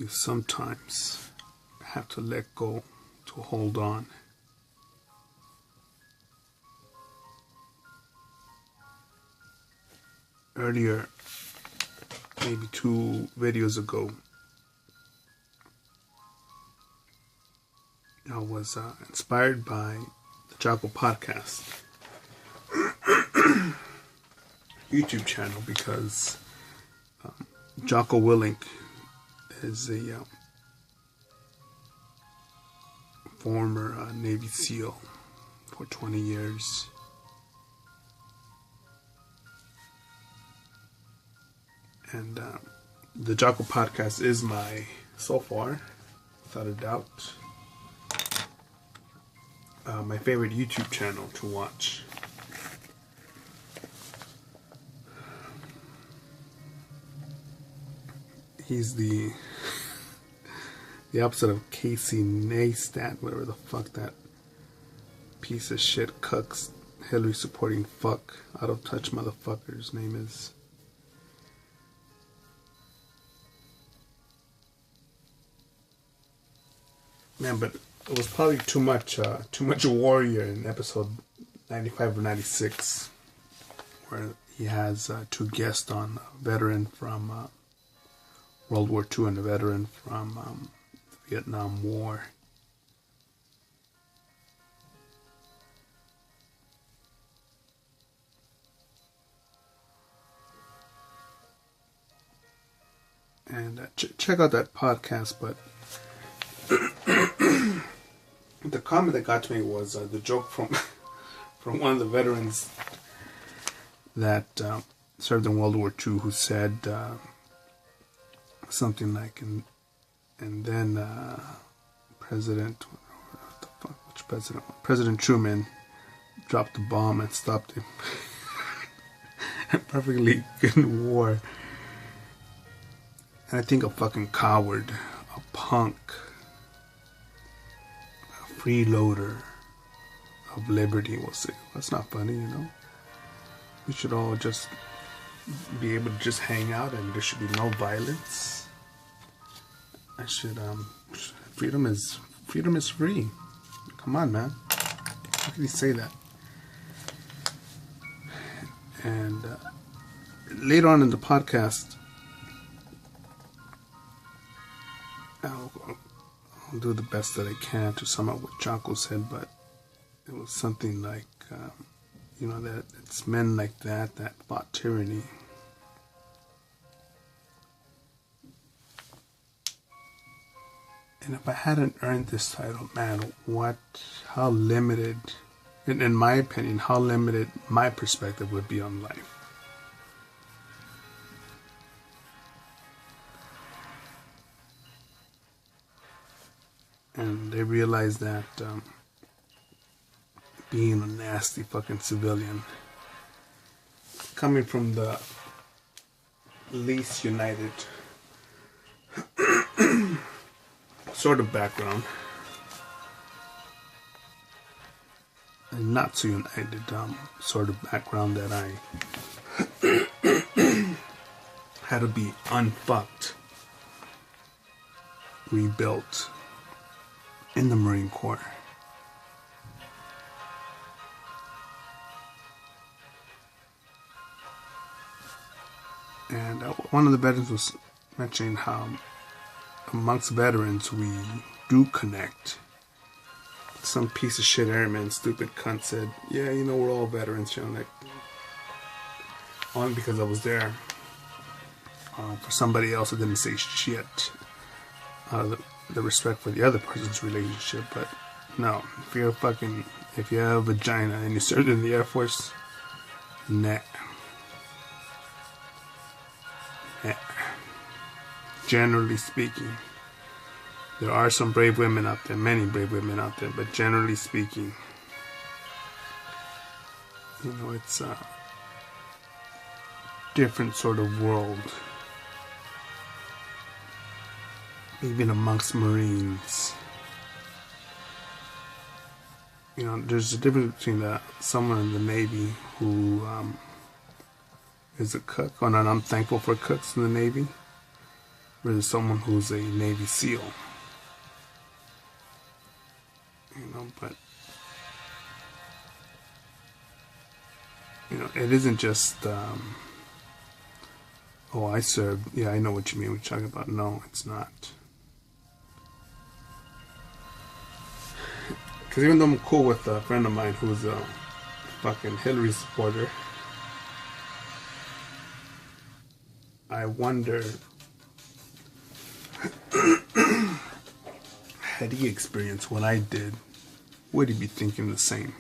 you sometimes have to let go to hold on. Earlier, maybe 2 videos ago, I was inspired by the Jocko Podcast YouTube channel because Jocko Willink is a former Navy SEAL for 20 years. And the Jocko Podcast is so far, without a doubt, my favorite YouTube channel to watch. He's the opposite of Casey Neistat, whatever the fuck that piece of shit cucks, Hillary supporting fuck, out of touch motherfucker's name is. Man, but it was probably too much warrior in episode 95 or 96, where he has 2 guests on, a veteran from World War II and a veteran from the Vietnam War. And check out that podcast, but the comment that got to me was the joke from one of the veterans that served in World War II, who said something like, and then President Truman dropped the bomb and stopped him. A perfectly good war. And I think a fucking coward, a punk, freeloader of liberty will say, that's not funny, you know. We should all just be able to just hang out and there should be no violence. I should, freedom is free. Come on, man. How can you say that? And later on in the podcast, I'll do the best that I can to sum up what Jocko said, but it was something like, that it's men like that fought tyranny. And if I hadn't earned this title, man, how limited, in my opinion, how limited my perspective would be on life. And they realized that being a nasty fucking civilian, coming from the least united sort of background, and not so united sort of background, that I had to be unfucked, rebuilt in the Marine Corps. And one of the veterans was mentioning how amongst veterans we do connect. Some piece of shit airman, stupid cunt, said, yeah, we're all veterans, like, only because I was there. For somebody else, I didn't say shit. The respect for the other person's relationship, but no, if you have a vagina and you served in the Air Force, nah. Generally speaking, there are some brave women out there, many brave women out there, but generally speaking, it's a different sort of world. Even amongst Marines, there's a difference between someone in the Navy who is a cook, and I'm thankful for cooks in the Navy, versus someone who's a Navy SEAL. But it isn't just oh, I served. Yeah, I know what you mean. We're talking about. No, it's not. Because even though I'm cool with a friend of mine who's a fucking Hillary supporter, I wonder, had he experienced what I did, would he be thinking the same?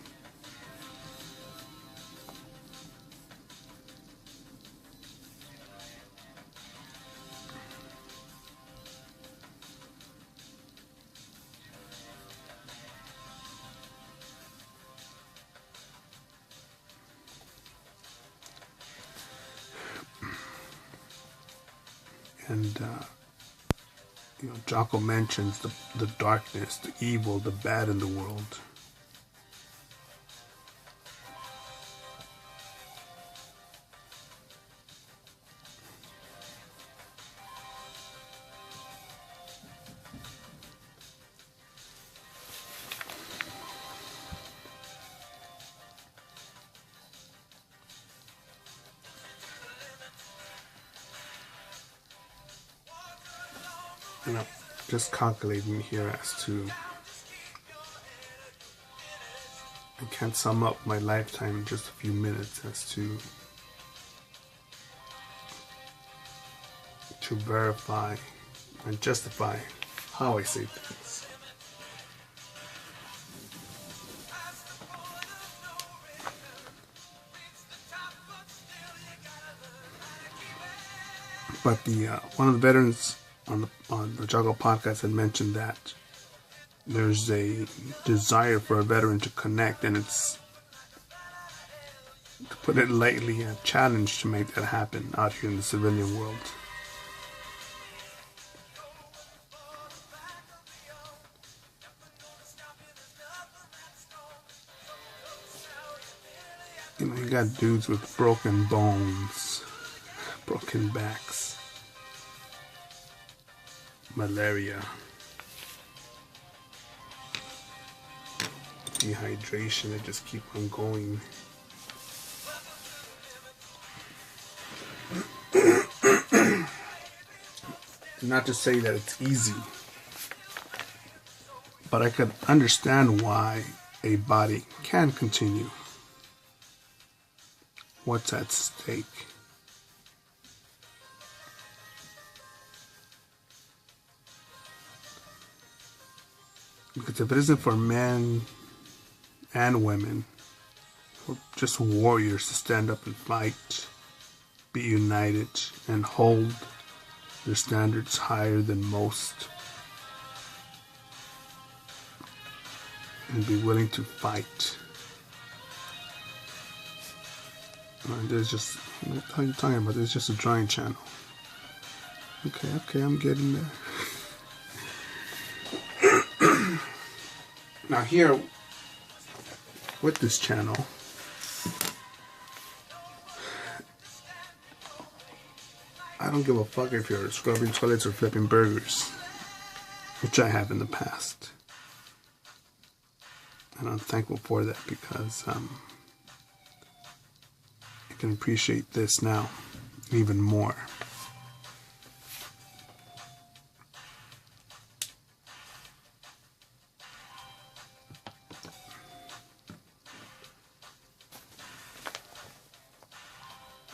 And Jocko mentions the darkness, the evil, the bad in the world. Just calculating here as to, I can't sum up my lifetime in just a few minutes as to verify and justify how I say things. But the one of the veterans on the Juggle podcast had mentioned that there's a desire for a veteran to connect, and it's, to put it lightly, a challenge to make that happen out here in the civilian world. You got dudes with broken bones, broken backs, malaria, dehydration that just keep on going. Not to say that it's easy, but I could understand why a body can continue. What's at stake? Because if it isn't for men and women, or just warriors to stand up and fight, be united, and hold their standards higher than most, and be willing to fight. There's just, what are you talking about? There's just a drawing channel. Okay, I'm getting there. Now here, with this channel, I don't give a fuck if you're scrubbing toilets or flipping burgers, which I have in the past. And I'm thankful for that because I can appreciate this now even more.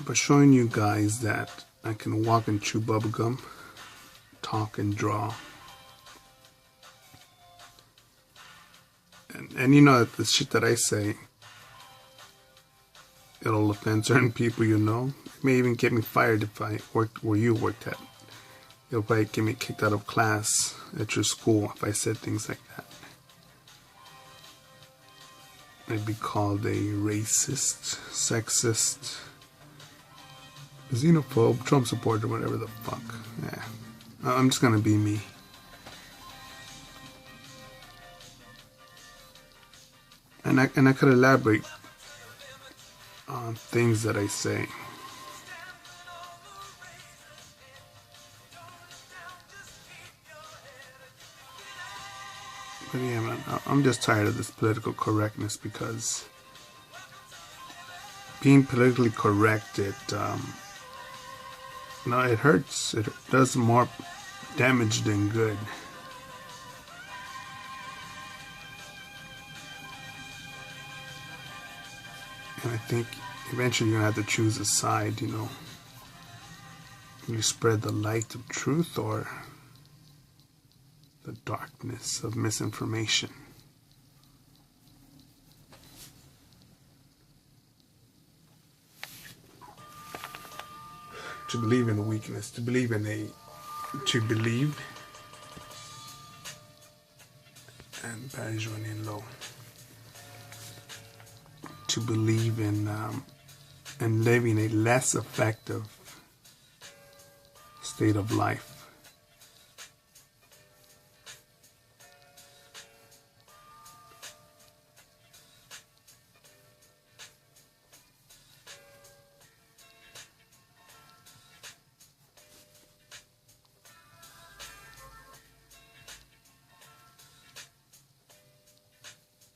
But showing you guys that I can walk and chew bubblegum, talk and draw. And you know that the shit that I say, it'll offend certain people, you know. It may even get me fired if I worked where you worked at. It'll probably get me kicked out of class at your school if I said things like that. I'd be called a racist, sexist, xenophobe, Trump supporter, whatever the fuck. Yeah, I'm just gonna be me. And I could elaborate on things that I say. But yeah, man, I'm just tired of this political correctness, because being politically correct, it hurts. It does more damage than good. And I think eventually you're going to have to choose a side, You spread the light of truth or the darkness of misinformation. To believe in weakness, to believe and low. To believe in living a less effective state of life.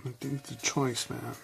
I think it's a choice, man.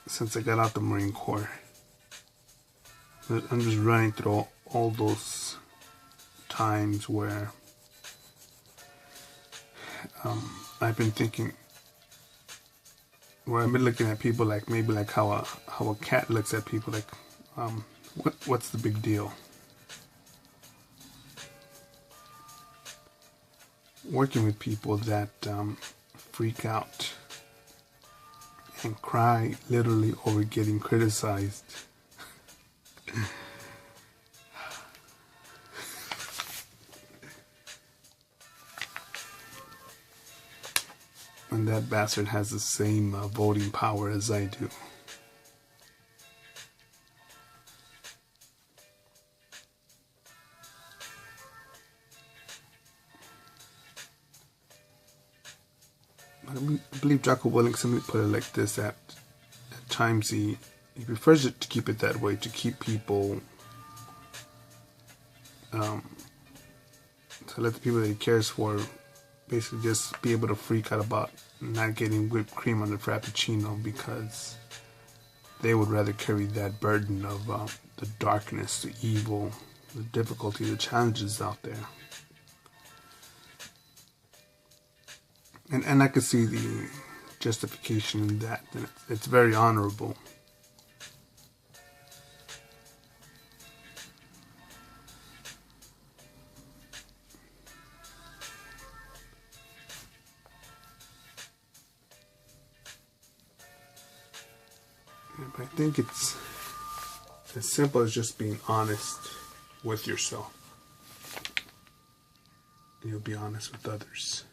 Since I got out the Marine Corps, I'm just running through all those times where I've been thinking, where I've been looking at people like maybe like how a cat looks at people, like what's the big deal? Working with people that freak out and cry literally over getting criticized. And that bastard has the same voting power as I do. I believe Jocko Willink simply put it like this, that at times he prefers it to keep it that way, to keep people, to let the people that he cares for basically just be able to freak out about not getting whipped cream on the Frappuccino, because they would rather carry that burden of the darkness, the evil, the difficulty, the challenges out there. And I could see the justification in that, and it's very honorable. But I think it's as simple as just being honest with yourself. You'll be honest with others.